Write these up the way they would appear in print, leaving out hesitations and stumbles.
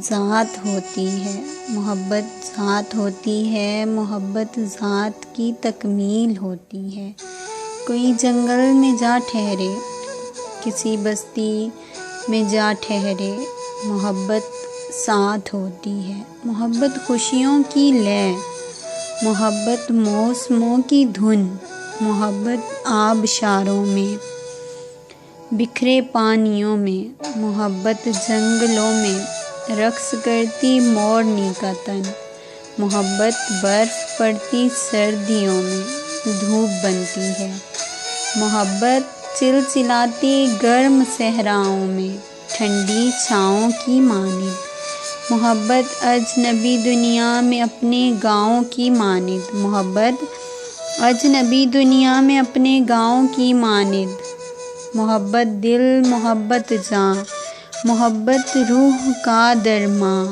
ذات ہوتی ہے، محبت ذات ہوتی ہے، محبت ذات کی تکمیل ہوتی ہے۔ کوئی جنگل میں جا ٹھہرے، کسی بستی میں جا ٹھہرے، محبت ساتھ ہوتی ہے۔ محبت خوشیوں کی لے، محبت موسموں کی دھن، محبت آبشاروں میں، بکھرے پانیوں میں، محبت جنگلوں میں، رقص کرتی مورنی کا تن، محبت برف پڑتی سردیوں میں، دھوپ بنتی ہے۔ محبت چلچلاتی گرم صحراؤں میں، ٹھنڈی چھاؤں کی مانند، محبت اجنبی دنیا میں اپنے گاؤں کی مانند، محبت اجنبی دنیا میں اپنے گاؤں کی مانند، محبت دل، محبت جاں، محبت روح کا درماں،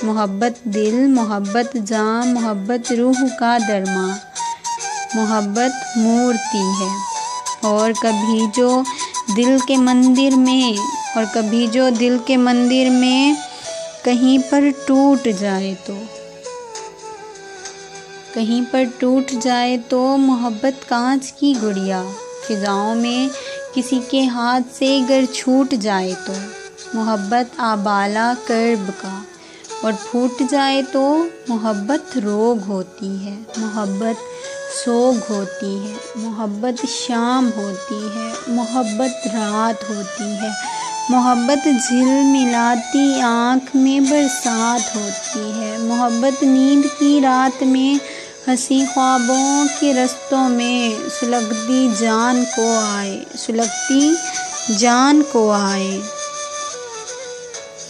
محبت دل، محبت جاں، محبت روح کا درماں، محبت مورتی ہے۔ اور کبھی جو دل کے مندر میں کہیں پر ٹوٹ جائے تو محبت کانچ کی گڑیا، فضاؤں میں کسی کے ہاتھ سے گر چھوٹ جائے تو، محبت آبالہ کرب کا، اور پھوٹ جائے تو محبت روگ ہوتی ہے، محبت سوگ ہوتی ہے، محبت شام ہوتی ہے، محبت رات ہوتی ہے، محبت جھلملاتی آنکھ میں برسات ہوتی ہے، محبت نیند کی رات میں ہنسی خوابوں کے رستوں میں سلگتی جان کو آئے،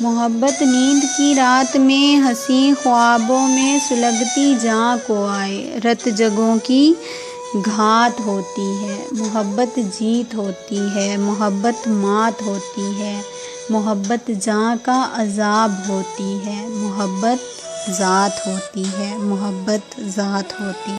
محبت نیند کی رات میں ہنسی خوابوں میں سلگتی جاں کو آئے، رت جگوں کی گھات ہوتی ہے، محبت جیت ہوتی ہے، محبت مات ہوتی ہے، محبت جاں کا عذاب ہوتی ہے، محبت ذات ہوتی ہے، محبت ذات ہوتی ہے۔